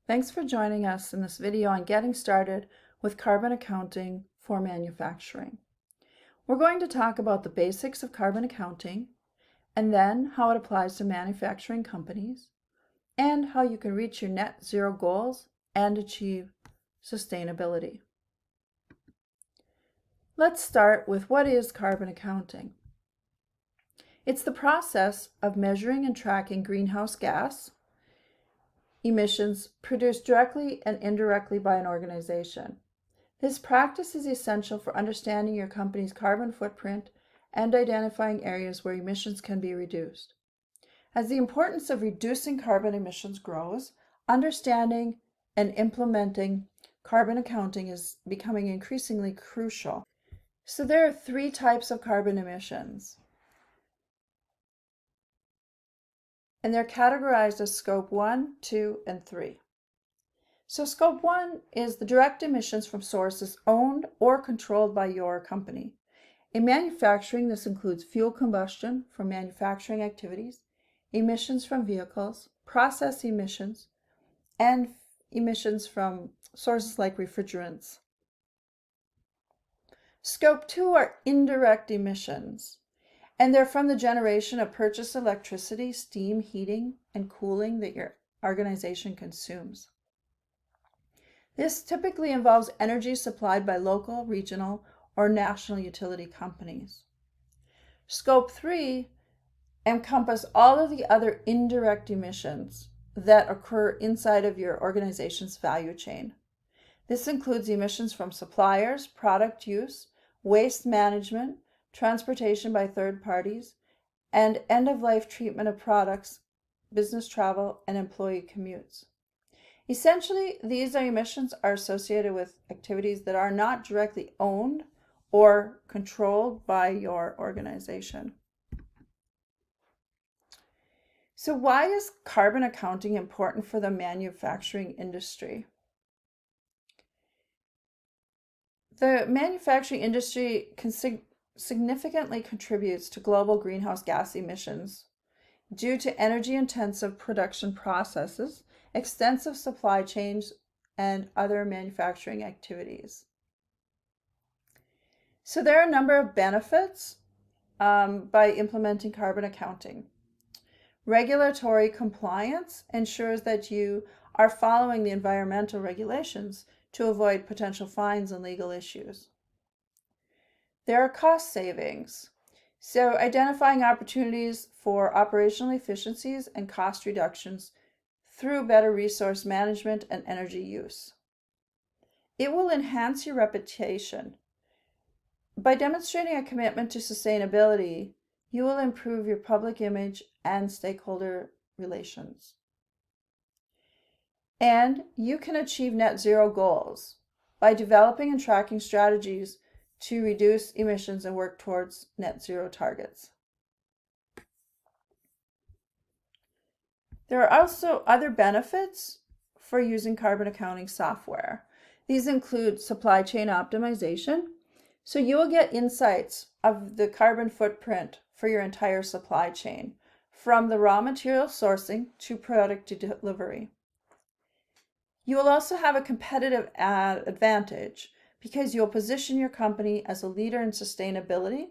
Thanks for joining us in this video on getting started with carbon accounting for manufacturing. We're going to talk about the basics of carbon accounting and then how it applies to manufacturing companies and how you can reach your net zero goals and achieve sustainability. Let's start with what is carbon accounting. It's the process of measuring and tracking greenhouse gas emissions produced directly and indirectly by an organization. This practice is essential for understanding your company's carbon footprint and identifying areas where emissions can be reduced. As the importance of reducing carbon emissions grows, understanding and implementing carbon accounting is becoming increasingly crucial. So there are three types of carbon emissions, and they're categorized as Scope 1, 2, and 3. So Scope 1 is the direct emissions from sources owned or controlled by your company. In manufacturing, this includes fuel combustion from manufacturing activities, emissions from vehicles, process emissions, and emissions from sources like refrigerants. Scope 2 are indirect emissions, and they're from the generation of purchased electricity, steam, heating, and cooling that your organization consumes. This typically involves energy supplied by local, regional, or national utility companies. Scope 3 encompass all of the other indirect emissions that occur inside of your organization's value chain. This includes emissions from suppliers, product use, waste management, transportation by third parties, and end-of-life treatment of products, business travel, and employee commutes. Essentially, these emissions are associated with activities that are not directly owned or controlled by your organization. So why is carbon accounting important for the manufacturing industry? The manufacturing industry significantly contributes to global greenhouse gas emissions due to energy-intensive production processes, extensive supply chains, and other manufacturing activities. So there are a number of benefits by implementing carbon accounting. Regulatory compliance ensures that you are following the environmental regulations to avoid potential fines and legal issues. There are cost savings. So identifying opportunities for operational efficiencies and cost reductions through better resource management and energy use. It will enhance your reputation. By demonstrating a commitment to sustainability, you will improve your public image and stakeholder relations. And you can achieve net zero goals by developing and tracking strategies to reduce emissions and work towards net zero targets. There are also other benefits for using carbon accounting software. These include supply chain optimization. So you will get insights of the carbon footprint for your entire supply chain, from the raw material sourcing to product delivery. You will also have a competitive advantage because you'll position your company as a leader in sustainability,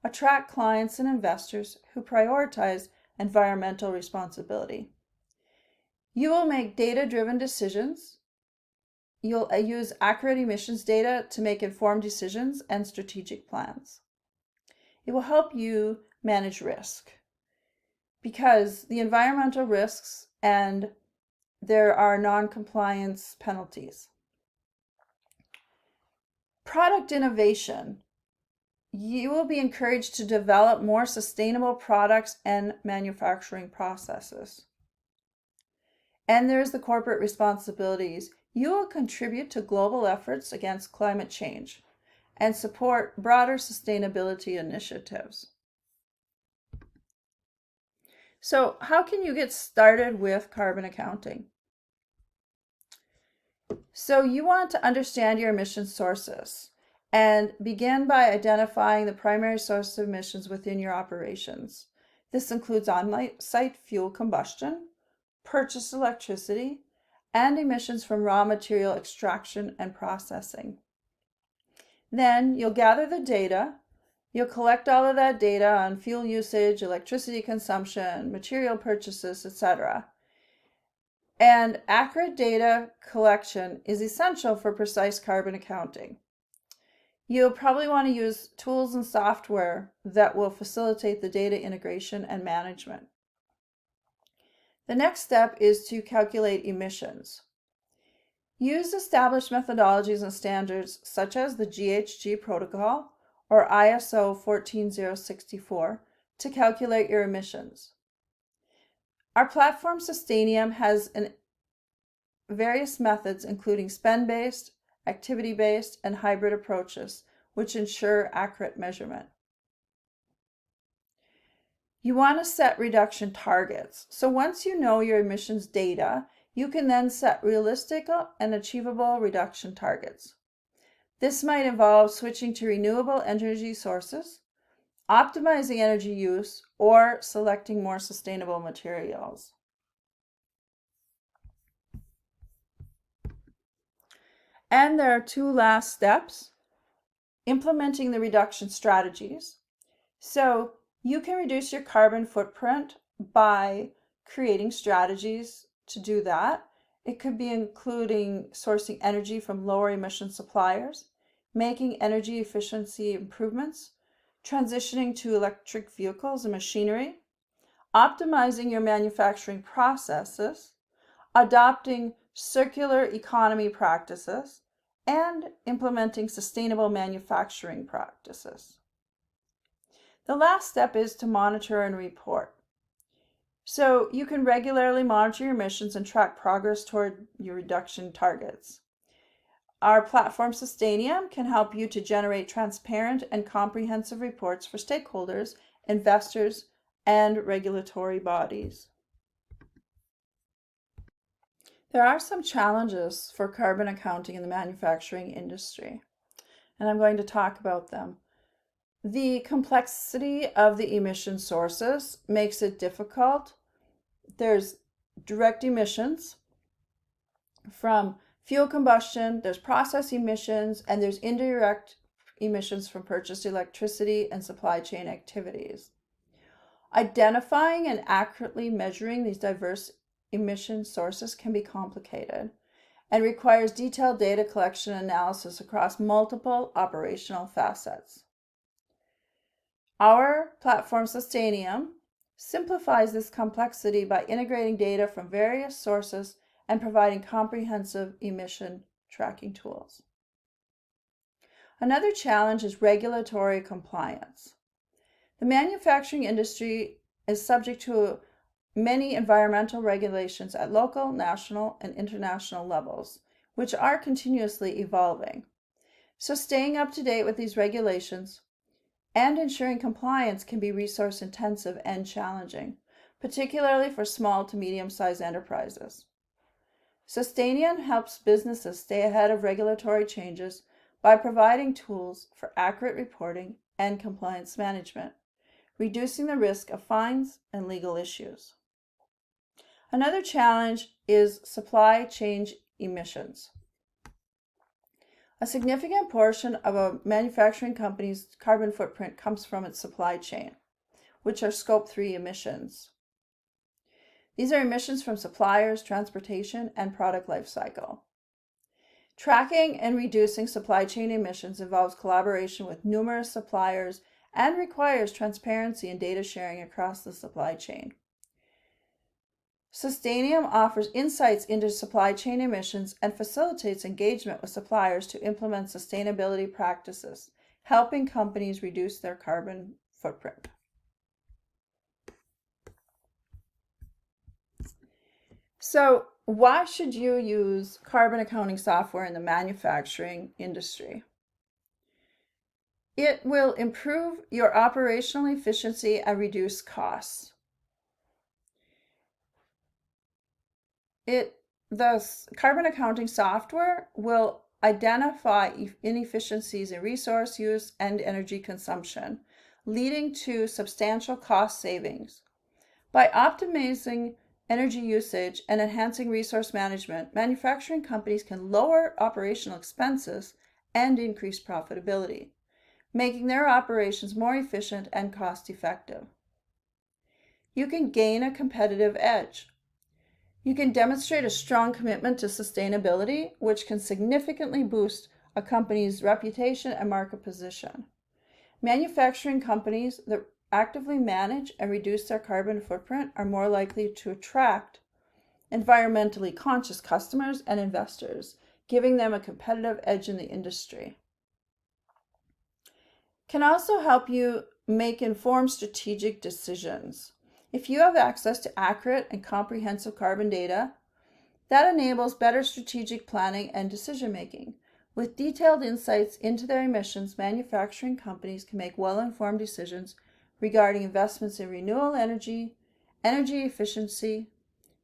attract clients and investors who prioritize environmental responsibility. You will make data-driven decisions. You'll use accurate emissions data to make informed decisions and strategic plans. It will help you manage risk because the environmental risks and there are non-compliance penalties. Product innovation. You will be encouraged to develop more sustainable products and manufacturing processes. And there's the corporate responsibilities. You will contribute to global efforts against climate change and support broader sustainability initiatives. So how can you get started with carbon accounting? So you want to understand your emission sources and begin by identifying the primary sources of emissions within your operations. This includes on-site fuel combustion, purchased electricity, and emissions from raw material extraction and processing. Then you'll gather the data. You'll collect all of that data on fuel usage, electricity consumption, material purchases, etc. And accurate data collection is essential for precise carbon accounting. You'll probably want to use tools and software that will facilitate the data integration and management. The next step is to calculate emissions. Use established methodologies and standards such as the GHG protocol or ISO 14064 to calculate your emissions. Our platform Sustainium has various methods including spend-based, activity-based, and hybrid approaches, which ensure accurate measurement. You want to set reduction targets. So once you know your emissions data, you can then set realistic and achievable reduction targets. This might involve switching to renewable energy sources, optimizing energy use, or selecting more sustainable materials. And there are two last steps: implementing the reduction strategies. So you can reduce your carbon footprint by creating strategies to do that. It could be including sourcing energy from lower emission suppliers, making energy efficiency improvements, transitioning to electric vehicles and machinery, optimizing your manufacturing processes, adopting circular economy practices, and implementing sustainable manufacturing practices. The last step is to monitor and report. So you can regularly monitor your emissions and track progress toward your reduction targets. Our platform Sustainium can help you to generate transparent and comprehensive reports for stakeholders, investors, and regulatory bodies. There are some challenges for carbon accounting in the manufacturing industry, and I'm going to talk about them. The complexity of the emission sources makes it difficult. There's direct emissions from fuel combustion, there's process emissions, and there's indirect emissions from purchased electricity and supply chain activities. Identifying and accurately measuring these diverse emission sources can be complicated and requires detailed data collection and analysis across multiple operational facets. Our platform Sustainium simplifies this complexity by integrating data from various sources and providing comprehensive emission tracking tools. Another challenge is regulatory compliance. The manufacturing industry is subject to many environmental regulations at local, national, and international levels, which are continuously evolving. So staying up to date with these regulations and ensuring compliance can be resource intensive and challenging, particularly for small to medium-sized enterprises. Sustainium helps businesses stay ahead of regulatory changes by providing tools for accurate reporting and compliance management, reducing the risk of fines and legal issues. Another challenge is supply chain emissions. A significant portion of a manufacturing company's carbon footprint comes from its supply chain, which are Scope 3 emissions. These are emissions from suppliers, transportation, and product life cycle. Tracking and reducing supply chain emissions involves collaboration with numerous suppliers and requires transparency and data sharing across the supply chain. Sustainium offers insights into supply chain emissions and facilitates engagement with suppliers to implement sustainability practices, helping companies reduce their carbon footprint. So, why should you use carbon accounting software in the manufacturing industry? It will improve your operational efficiency and reduce costs. The carbon accounting software will identify inefficiencies in resource use and energy consumption, leading to substantial cost savings. By optimizing energy usage, and enhancing resource management, manufacturing companies can lower operational expenses and increase profitability, making their operations more efficient and cost-effective. You can gain a competitive edge. You can demonstrate a strong commitment to sustainability, which can significantly boost a company's reputation and market position. Manufacturing companies that actively manage and reduce their carbon footprint are more likely to attract environmentally conscious customers and investors, giving them a competitive edge in the industry. Can also help you make informed strategic decisions. If you have access to accurate and comprehensive carbon data, that enables better strategic planning and decision making. With detailed insights into their emissions, manufacturing companies can make well-informed decisions regarding investments in renewable energy, energy efficiency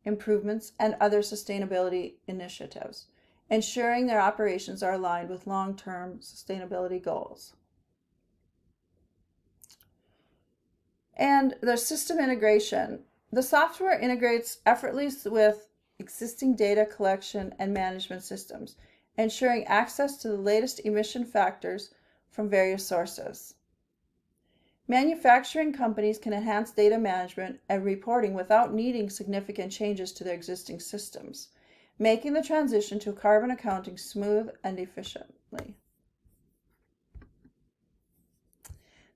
improvements, and other sustainability initiatives, ensuring their operations are aligned with long-term sustainability goals. And the system integration. The software integrates effortlessly with existing data collection and management systems, ensuring access to the latest emission factors from various sources. Manufacturing companies can enhance data management and reporting without needing significant changes to their existing systems, making the transition to carbon accounting smooth and efficiently.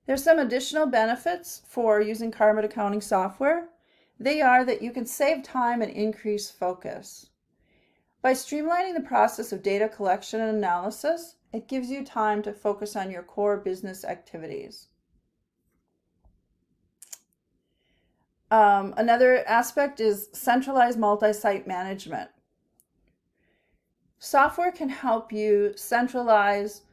There's some additional benefits for using carbon accounting software. They are that you can save time and increase focus. By streamlining the process of data collection and analysis, it gives you time to focus on your core business activities. Another aspect is centralized multi-site management. Software can help you centralize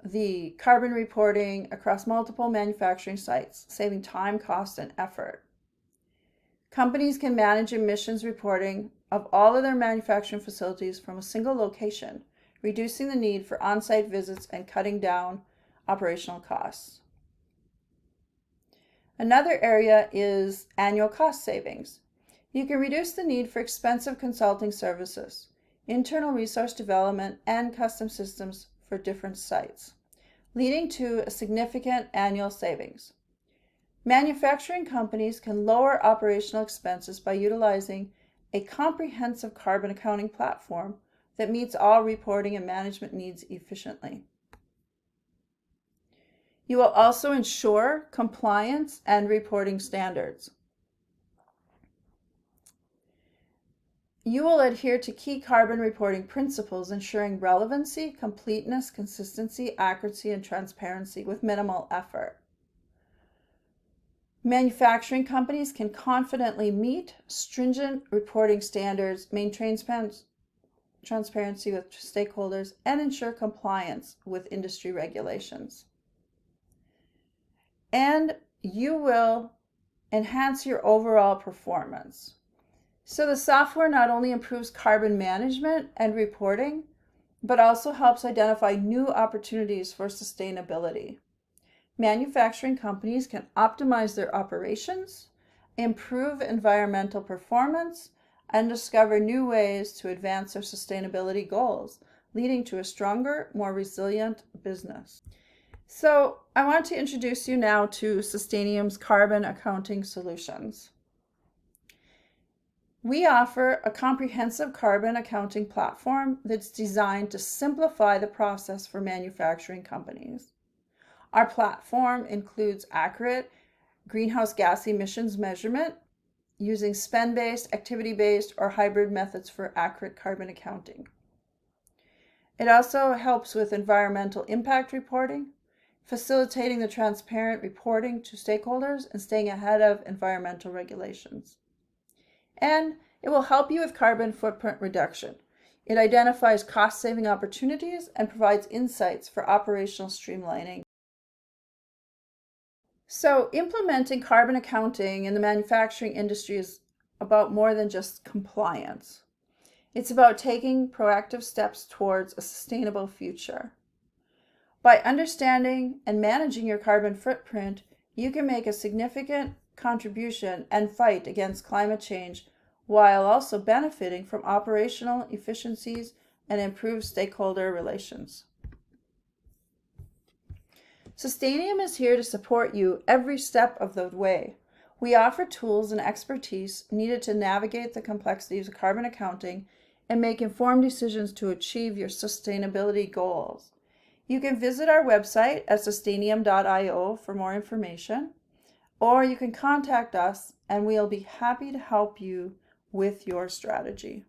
the carbon reporting across multiple manufacturing sites, saving time, cost, and effort. Companies can manage emissions reporting of all of their manufacturing facilities from a single location, reducing the need for on-site visits and cutting down operational costs. Another area is annual cost savings. You can reduce the need for expensive consulting services, internal resource development, and custom systems for different sites, leading to a significant annual savings. Manufacturing companies can lower operational expenses by utilizing a comprehensive carbon accounting platform that meets all reporting and management needs efficiently. You will also ensure compliance and reporting standards. You will adhere to key carbon reporting principles, ensuring relevancy, completeness, consistency, accuracy, and transparency with minimal effort. Manufacturing companies can confidently meet stringent reporting standards, maintain transparency with stakeholders, and ensure compliance with industry regulations. And you will enhance your overall performance. So the software not only improves carbon management and reporting, but also helps identify new opportunities for sustainability. Manufacturing companies can optimize their operations, improve environmental performance, and discover new ways to advance their sustainability goals, leading to a stronger, more resilient business. So I want to introduce you now to Sustainium's carbon accounting solutions. We offer a comprehensive carbon accounting platform that's designed to simplify the process for manufacturing companies. Our platform includes accurate greenhouse gas emissions measurement using spend-based, activity-based, or hybrid methods for accurate carbon accounting. It also helps with environmental impact reporting, facilitating the transparent reporting to stakeholders and staying ahead of environmental regulations. And it will help you with carbon footprint reduction. It identifies cost-saving opportunities and provides insights for operational streamlining. So implementing carbon accounting in the manufacturing industry is about more than just compliance. It's about taking proactive steps towards a sustainable future. By understanding and managing your carbon footprint, you can make a significant contribution and fight against climate change while also benefiting from operational efficiencies and improved stakeholder relations. Sustainium is here to support you every step of the way. We offer tools and expertise needed to navigate the complexities of carbon accounting and make informed decisions to achieve your sustainability goals. You can visit our website at sustainium.io for more information, or you can contact us and we'll be happy to help you with your strategy.